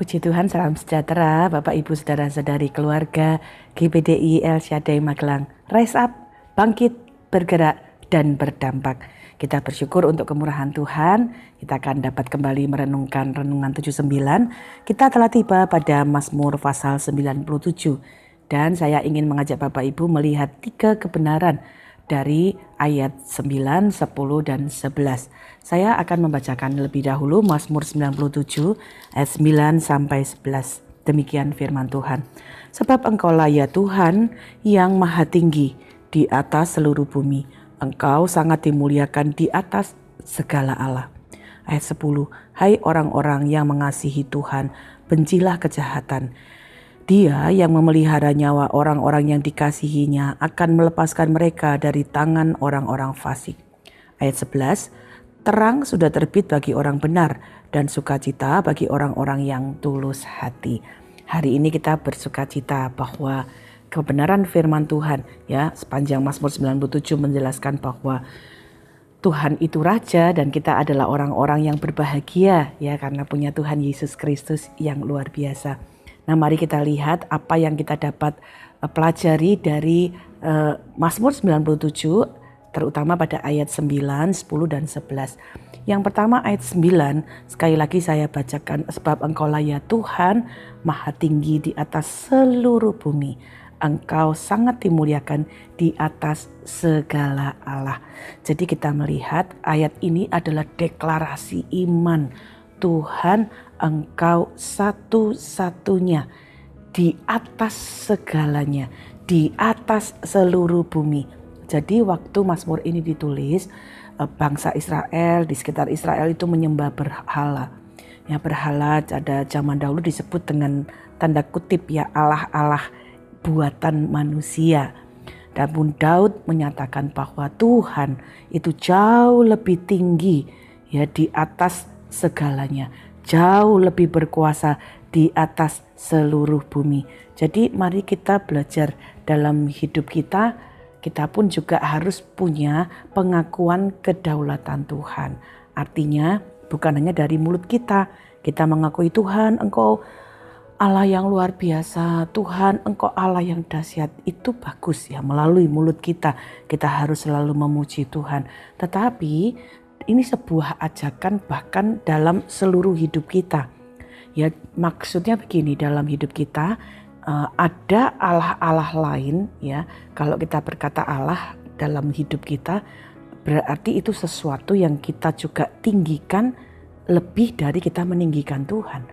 Puji Tuhan, salam sejahtera Bapak Ibu Saudara-saudari keluarga GBDI El Shaddai Magelang. Rise up, bangkit, bergerak, dan berdampak. Kita bersyukur untuk kemurahan Tuhan. Kita akan dapat kembali merenungkan renungan 79. Kita telah tiba pada Mazmur pasal 97. Dan saya ingin mengajak Bapak Ibu melihat 3 kebenaran dari ayat 9, 10, dan 11. Saya akan membacakan lebih dahulu Mazmur 97 ayat 9 sampai 11. Demikian firman Tuhan. Sebab Engkaulah ya Tuhan yang maha tinggi di atas seluruh bumi. Engkau sangat dimuliakan di atas segala Allah. Ayat 10. Hai orang-orang yang mengasihi Tuhan, bencilah kejahatan. Dia yang memelihara nyawa orang-orang yang dikasihinya akan melepaskan mereka dari tangan orang-orang fasik. Ayat 11, terang sudah terbit bagi orang benar dan sukacita bagi orang-orang yang tulus hati. Hari ini kita bersukacita bahwa kebenaran firman Tuhan, ya, sepanjang Mazmur 97 menjelaskan bahwa Tuhan itu Raja dan kita adalah orang-orang yang berbahagia, ya, karena punya Tuhan Yesus Kristus yang luar biasa. Nah, mari kita lihat apa yang kita dapat pelajari dari Mazmur 97, terutama pada ayat 9, 10, dan 11. Yang pertama ayat 9, sekali lagi saya bacakan. Sebab Engkaulah ya Tuhan, maha tinggi di atas seluruh bumi. Engkau sangat dimuliakan di atas segala Allah. Jadi kita melihat ayat ini adalah deklarasi iman. Tuhan, Engkau satu-satunya di atas segalanya, di atas seluruh bumi. Jadi waktu Mazmur ini ditulis, bangsa Israel di sekitar Israel itu menyembah berhala. Ya, berhala pada zaman dahulu disebut dengan tanda kutip, ya, Allah-Allah buatan manusia. Dan pun Daud menyatakan bahwa Tuhan itu jauh lebih tinggi, ya, di atas segalanya, jauh lebih berkuasa di atas seluruh bumi. Jadi mari kita belajar dalam hidup kita pun juga harus punya pengakuan kedaulatan Tuhan. Artinya bukan hanya dari mulut kita mengakui Tuhan, Engkau Allah yang luar biasa, Tuhan Engkau Allah yang dahsyat. Itu bagus, ya, melalui mulut kita harus selalu memuji Tuhan. Tetapi ini sebuah ajakan bahkan dalam seluruh hidup kita. Ya, maksudnya begini, dalam hidup kita ada Allah-Allah lain, ya. Kalau kita berkata Allah dalam hidup kita, berarti itu sesuatu yang kita juga tinggikan lebih dari kita meninggikan Tuhan.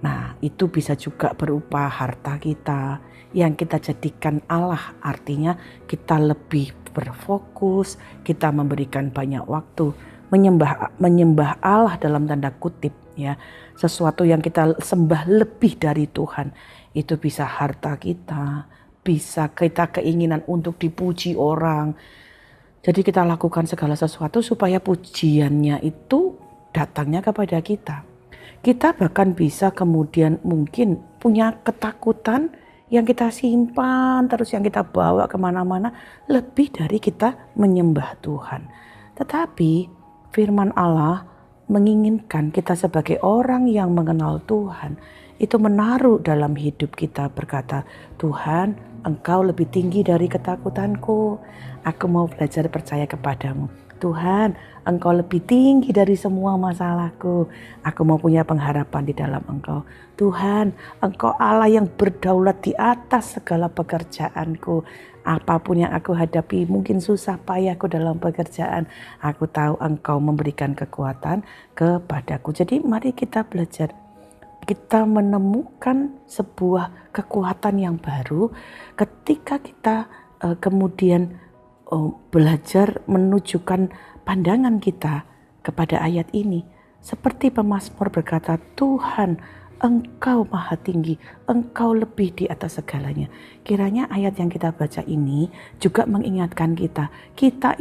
Nah, itu bisa juga berupa harta kita yang kita jadikan Allah. Artinya kita lebih berfokus, kita memberikan banyak waktu menyembah Allah dalam tanda kutip, ya, sesuatu yang kita sembah lebih dari Tuhan. Itu bisa harta kita, bisa kita keinginan untuk dipuji orang. Jadi kita lakukan segala sesuatu supaya pujiannya itu datangnya kepada kita. Kita bahkan bisa kemudian mungkin punya ketakutan yang kita simpan terus, yang kita bawa kemana-mana lebih dari kita menyembah Tuhan. Tetapi firman Allah menginginkan kita sebagai orang yang mengenal Tuhan itu menaruh dalam hidup kita, berkata, Tuhan, Engkau lebih tinggi dari ketakutanku. Aku mau belajar percaya kepadamu. Tuhan, Engkau lebih tinggi dari semua masalahku. Aku mau punya pengharapan di dalam Engkau. Tuhan, Engkau Allah yang berdaulat di atas segala pekerjaanku. Apapun yang aku hadapi, mungkin susah payahku dalam pekerjaan, aku tahu Engkau memberikan kekuatan kepadaku. Jadi mari kita belajar. Kita menemukan sebuah kekuatan yang baru ketika kita kemudian belajar menunjukkan pandangan kita kepada ayat ini. Seperti pemazmur berkata, Tuhan, Engkau maha tinggi, Engkau lebih di atas segalanya. Kiranya ayat yang kita baca ini juga mengingatkan kita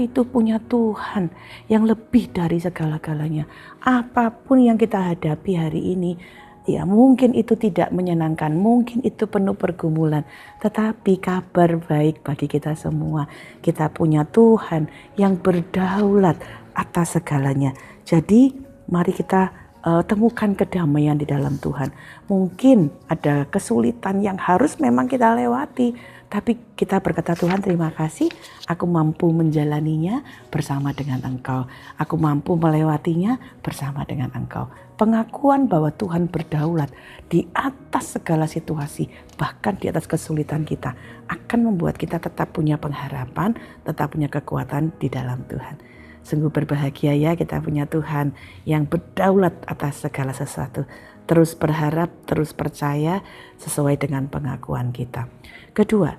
itu punya Tuhan yang lebih dari segala-galanya. Apapun yang kita hadapi hari ini, ya, mungkin itu tidak menyenangkan, mungkin itu penuh pergumulan, tetapi kabar baik bagi kita semua. Kita punya Tuhan yang berdaulat atas segalanya. Jadi mari kita temukan kedamaian di dalam Tuhan. Mungkin ada kesulitan yang harus memang kita lewati, tapi kita berkata, Tuhan terima kasih, aku mampu menjalaninya bersama dengan Engkau. Aku mampu melewatinya bersama dengan Engkau. Pengakuan bahwa Tuhan berdaulat di atas segala situasi, bahkan di atas kesulitan kita, akan membuat kita tetap punya pengharapan, tetap punya kekuatan di dalam Tuhan. Sungguh berbahagia ya kita punya Tuhan yang berdaulat atas segala sesuatu. Terus berharap, terus percaya sesuai dengan pengakuan kita. Kedua,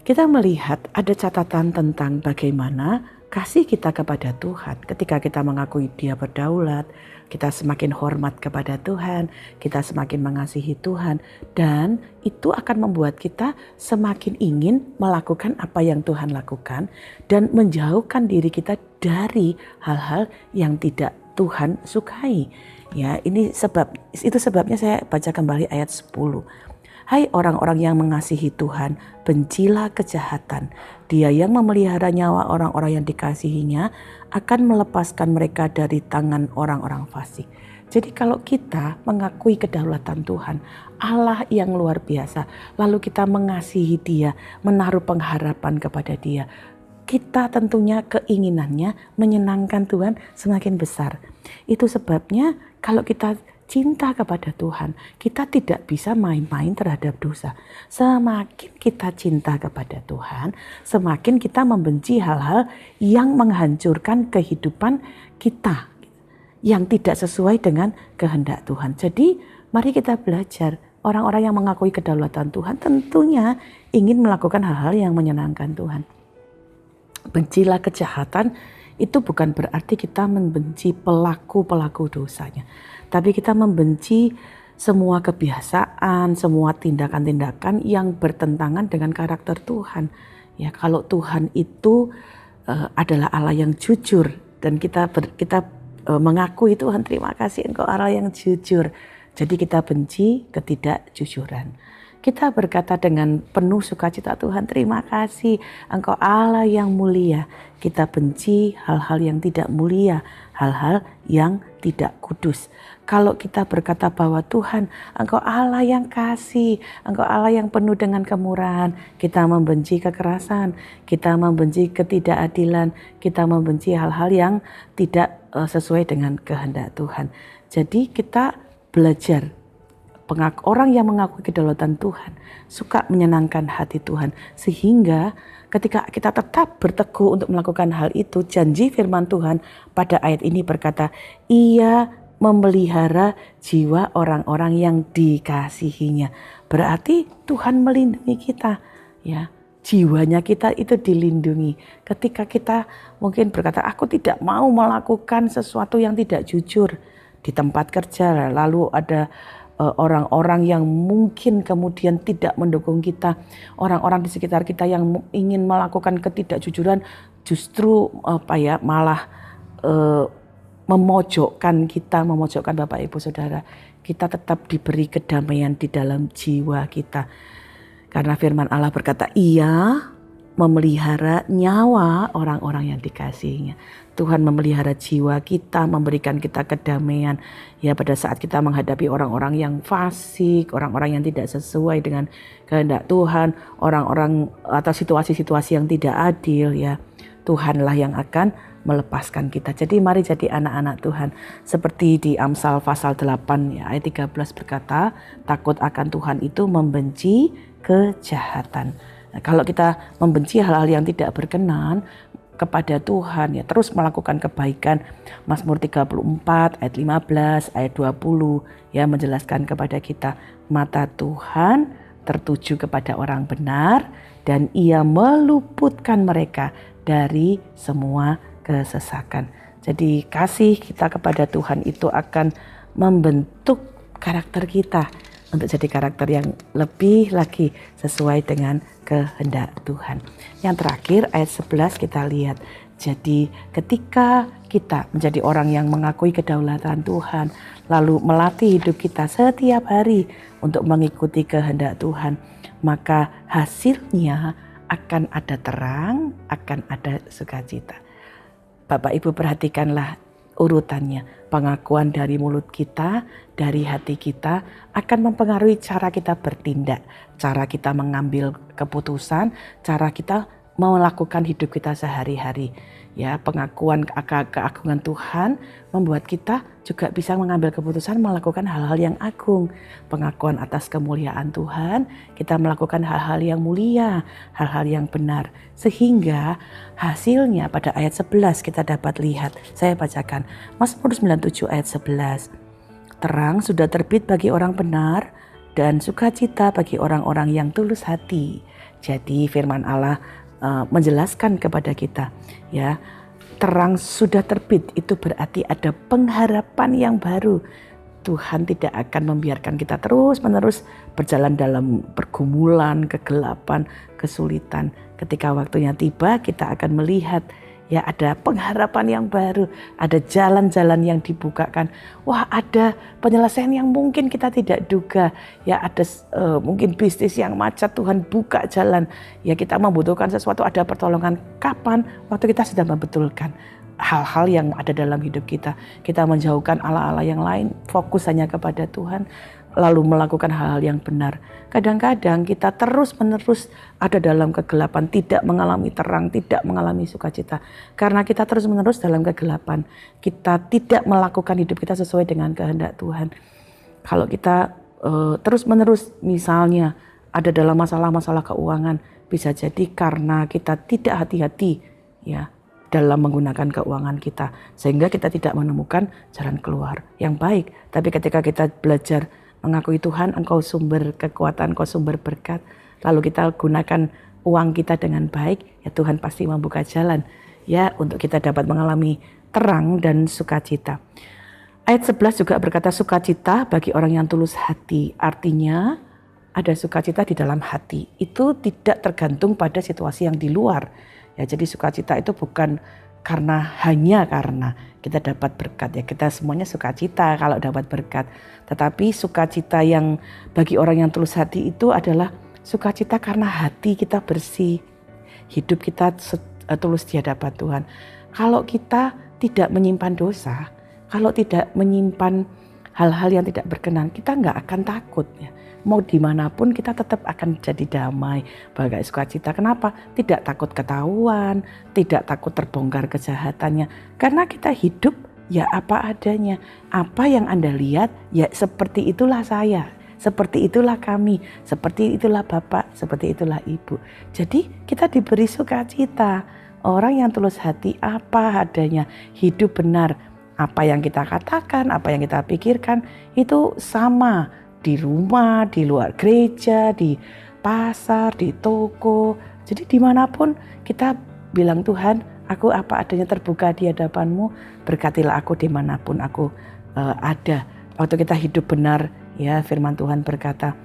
kita melihat ada catatan tentang bagaimana kasih kita kepada Tuhan. Ketika kita mengakui Dia berdaulat, kita semakin hormat kepada Tuhan, kita semakin mengasihi Tuhan, dan itu akan membuat kita semakin ingin melakukan apa yang Tuhan lakukan dan menjauhkan diri kita dari hal-hal yang tidak Tuhan sukai. Ya, itu sebabnya saya baca kembali ayat 10. Hai orang-orang yang mengasihi Tuhan, bencilah kejahatan. Dia yang memelihara nyawa orang-orang yang dikasihinya akan melepaskan mereka dari tangan orang-orang fasik. Jadi kalau kita mengakui kedaulatan Tuhan, Allah yang luar biasa, lalu kita mengasihi Dia, menaruh pengharapan kepada Dia, kita tentunya keinginannya menyenangkan Tuhan semakin besar. Itu sebabnya kalau kita cinta kepada Tuhan, kita tidak bisa main-main terhadap dosa. Semakin kita cinta kepada Tuhan, semakin kita membenci hal-hal yang menghancurkan kehidupan kita, yang tidak sesuai dengan kehendak Tuhan. Jadi mari kita belajar. Orang-orang yang mengakui kedaulatan Tuhan tentunya ingin melakukan hal-hal yang menyenangkan Tuhan. Bencilah kejahatan itu bukan berarti kita membenci pelaku-pelaku dosanya. Tapi kita membenci semua kebiasaan, semua tindakan-tindakan yang bertentangan dengan karakter Tuhan. Ya, kalau Tuhan itu adalah Allah yang jujur dan kita mengakui Tuhan, terima kasih Engkau Allah yang jujur. Jadi kita benci ketidakjujuran. Kita berkata dengan penuh sukacita, Tuhan terima kasih Engkau Allah yang mulia. Kita benci hal-hal yang tidak mulia, hal-hal yang tidak kudus. Kalau kita berkata bahwa Tuhan Engkau Allah yang kasih, Engkau Allah yang penuh dengan kemurahan, kita membenci kekerasan, kita membenci ketidakadilan, kita membenci hal-hal yang tidak sesuai dengan kehendak Tuhan. Jadi kita belajar. Orang yang mengakui kedaulatan Tuhan suka menyenangkan hati Tuhan, sehingga ketika kita tetap berteguh untuk melakukan hal itu, janji firman Tuhan pada ayat ini berkata, Ia memelihara jiwa orang-orang yang dikasihinya. Berarti Tuhan melindungi kita, ya. Jiwanya kita itu dilindungi. Ketika kita mungkin berkata, aku tidak mau melakukan sesuatu yang tidak jujur di tempat kerja, lalu ada orang-orang yang mungkin kemudian tidak mendukung kita, orang-orang di sekitar kita yang ingin melakukan ketidakjujuran, justru malah memojokkan Bapak Ibu Saudara. Kita tetap diberi kedamaian di dalam jiwa kita, karena firman Allah berkata, Ia memelihara nyawa orang-orang yang dikasihinya. Tuhan memelihara jiwa kita, memberikan kita kedamaian. Ya, pada saat kita menghadapi orang-orang yang fasik, orang-orang yang tidak sesuai dengan kehendak Tuhan, orang-orang atau situasi-situasi yang tidak adil, ya, Tuhanlah yang akan melepaskan kita. Jadi mari jadi anak-anak Tuhan. Seperti di Amsal pasal 8 ya, ayat 13 berkata, takut akan Tuhan itu membenci kejahatan. Nah, kalau kita membenci hal-hal yang tidak berkenan kepada Tuhan, ya terus melakukan kebaikan. Mazmur 34 ayat 15 ayat 20 ya menjelaskan kepada kita, mata Tuhan tertuju kepada orang benar dan Ia meluputkan mereka dari semua kesesakan. Jadi kasih kita kepada Tuhan itu akan membentuk karakter kita untuk jadi karakter yang lebih lagi sesuai dengan kehendak Tuhan. Yang terakhir ayat 11 kita lihat. Jadi ketika kita menjadi orang yang mengakui kedaulatan Tuhan, lalu melatih hidup kita setiap hari untuk mengikuti kehendak Tuhan, maka hasilnya akan ada terang, akan ada sukacita. Bapak Ibu perhatikanlah urutannya. Pengakuan dari mulut kita, dari hati kita akan mempengaruhi cara kita bertindak, cara kita mengambil keputusan, cara kita melakukan hidup kita sehari-hari. Ya, pengakuan keagungan Tuhan membuat kita juga bisa mengambil keputusan melakukan hal-hal yang agung. Pengakuan atas kemuliaan Tuhan, kita melakukan hal-hal yang mulia, hal-hal yang benar. Sehingga hasilnya pada ayat 11 kita dapat lihat. Saya bacakan Mazmur 97 ayat 11. Terang sudah terbit bagi orang benar dan sukacita bagi orang-orang yang tulus hati. Jadi firman Allah menjelaskan kepada kita, ya, terang sudah terbit itu berarti ada pengharapan yang baru. Tuhan tidak akan membiarkan kita terus-menerus berjalan dalam pergumulan, kegelapan, kesulitan. Ketika waktunya tiba, kita akan melihat, ya, ada pengharapan yang baru, ada jalan-jalan yang dibukakan. Wah, ada penyelesaian yang mungkin kita tidak duga. Ya, ada mungkin bisnis yang macet, Tuhan buka jalan. Ya, kita membutuhkan sesuatu, ada pertolongan. Kapan? Waktu kita sedang membetulkan hal-hal yang ada dalam hidup kita. Kita menjauhkan Allah-Allah yang lain, fokus hanya kepada Tuhan, lalu melakukan hal-hal yang benar. Kadang-kadang kita terus-menerus ada dalam kegelapan, tidak mengalami terang, tidak mengalami sukacita. Karena kita terus-menerus dalam kegelapan, kita tidak melakukan hidup kita sesuai dengan kehendak Tuhan. Kalau kita terus-menerus misalnya ada dalam masalah-masalah keuangan, bisa jadi karena kita tidak hati-hati, ya, dalam menggunakan keuangan kita, sehingga kita tidak menemukan jalan keluar yang baik. Tapi ketika kita belajar mengakui Tuhan, Engkau sumber kekuatan, Engkau sumber berkat, lalu kita gunakan uang kita dengan baik, ya Tuhan pasti membuka jalan, ya, untuk kita dapat mengalami terang dan sukacita. Ayat 11 juga berkata sukacita bagi orang yang tulus hati. Artinya ada sukacita di dalam hati. Itu tidak tergantung pada situasi yang di luar. Ya, jadi sukacita itu bukan hanya karena kita dapat berkat, ya, kita semuanya sukacita kalau dapat berkat. Tetapi sukacita yang bagi orang yang tulus hati itu adalah sukacita karena hati kita bersih, hidup kita tulus di hadapan Tuhan. Kalau kita tidak menyimpan dosa, kalau tidak menyimpan hal-hal yang tidak berkenan, kita nggak akan takut, ya. Mau dimanapun kita tetap akan jadi damai, bagai sukacita. Kenapa? Tidak takut ketahuan, tidak takut terbongkar kejahatannya. Karena kita hidup ya apa adanya. Apa yang Anda lihat, ya seperti itulah saya, seperti itulah kami, seperti itulah Bapak, seperti itulah Ibu. Jadi kita diberi sukacita. Orang yang tulus hati apa adanya, hidup benar. Apa yang kita katakan, apa yang kita pikirkan itu sama. Di rumah, di luar gereja, di pasar, di toko. Jadi dimanapun kita bilang, Tuhan, aku apa adanya terbuka di hadapan-Mu. Berkatilah aku dimanapun aku ada. Waktu kita hidup benar, ya, firman Tuhan berkata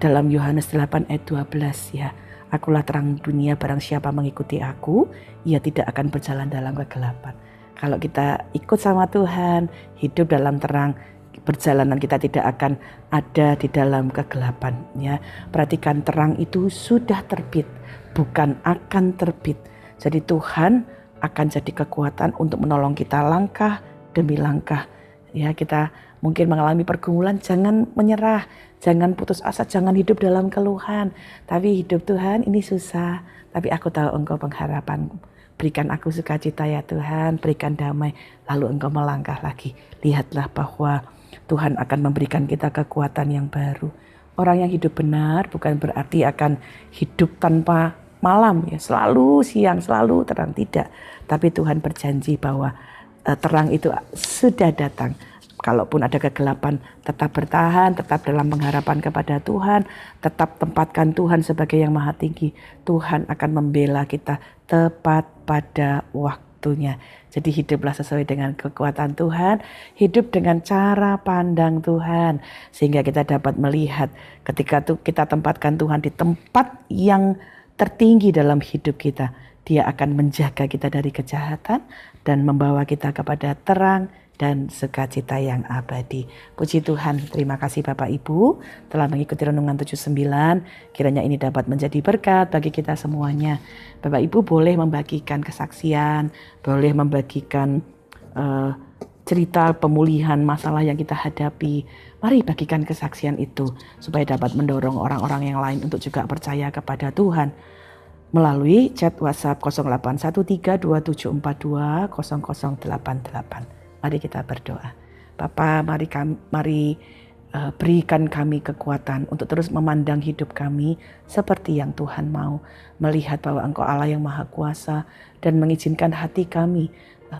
dalam Yohanes 8 ayat 12, ya, akulah terang dunia, barang siapa mengikuti aku, ia tidak akan berjalan dalam kegelapan. Kalau kita ikut sama Tuhan, hidup dalam terang, perjalanan kita tidak akan ada di dalam kegelapan, ya. Perhatikan, terang itu sudah terbit, bukan akan terbit. Jadi Tuhan akan jadi kekuatan untuk menolong kita langkah demi langkah. Ya, kita mungkin mengalami pergumulan, jangan menyerah, jangan putus asa, jangan hidup dalam keluhan. Tapi hidup Tuhan ini susah, tapi aku tahu Engkau pengharapan. Berikan aku sukacita ya Tuhan, berikan damai, lalu Engkau melangkah lagi. Lihatlah bahwa Tuhan akan memberikan kita kekuatan yang baru. Orang yang hidup benar bukan berarti akan hidup tanpa malam, ya, selalu siang, selalu terang, tidak. Tapi Tuhan berjanji bahwa terang itu sudah datang. Kalaupun ada kegelapan, tetap bertahan, tetap dalam pengharapan kepada Tuhan, tetap tempatkan Tuhan sebagai yang maha tinggi. Tuhan akan membela kita tepat pada waktunya. Jadi hiduplah sesuai dengan kekuatan Tuhan, hidup dengan cara pandang Tuhan. Sehingga kita dapat melihat ketika kita tempatkan Tuhan di tempat yang tertinggi dalam hidup kita, Dia akan menjaga kita dari kejahatan dan membawa kita kepada terang dan sukacita yang abadi. Puji Tuhan, terima kasih Bapak Ibu telah mengikuti Renungan 79. Kiranya ini dapat menjadi berkat bagi kita semuanya. Bapak Ibu boleh membagikan kesaksian, boleh membagikan cerita pemulihan masalah yang kita hadapi. Mari bagikan kesaksian itu supaya dapat mendorong orang-orang yang lain untuk juga percaya kepada Tuhan. Melalui chat WhatsApp 081327420088. Mari kita berdoa. Bapa, mari berikan kami kekuatan untuk terus memandang hidup kami seperti yang Tuhan mau. Melihat bahwa Engkau Allah yang Maha Kuasa dan mengizinkan hati kami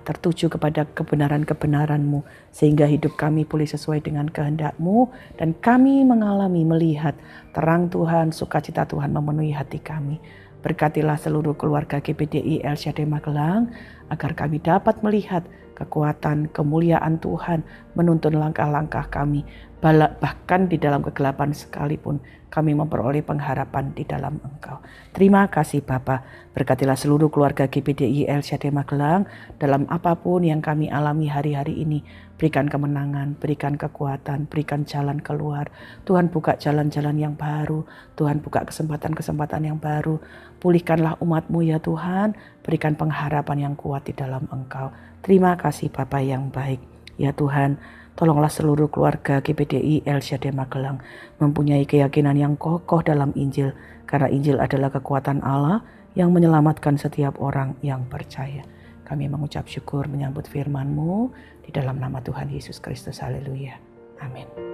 tertuju kepada kebenaran-kebenaran-Mu sehingga hidup kami pulih sesuai dengan kehendak-Mu dan kami melihat terang Tuhan, sukacita Tuhan memenuhi hati kami. Berkatilah seluruh keluarga GBDI El Shaddai Magelang agar kami dapat melihat kekuatan, kemuliaan Tuhan menuntun langkah-langkah kami. Bahkan di dalam kegelapan sekalipun kami memperoleh pengharapan di dalam Engkau. Terima kasih Bapa. Berkatilah seluruh keluarga GBDI El Shaddai Magelang dalam apapun yang kami alami hari-hari ini. Berikan kemenangan, berikan kekuatan, berikan jalan keluar. Tuhan buka jalan-jalan yang baru. Tuhan buka kesempatan-kesempatan yang baru. Pulihkanlah umat-Mu ya Tuhan. Berikan pengharapan yang kuat di dalam Engkau. Terima kasih Bapa yang baik. Ya Tuhan, tolonglah seluruh keluarga GBDI El Shaddai Magelang mempunyai keyakinan yang kokoh dalam Injil. Karena Injil adalah kekuatan Allah yang menyelamatkan setiap orang yang percaya. Kami mengucap syukur menyambut firman-Mu di dalam nama Tuhan Yesus Kristus. Haleluya. Amin.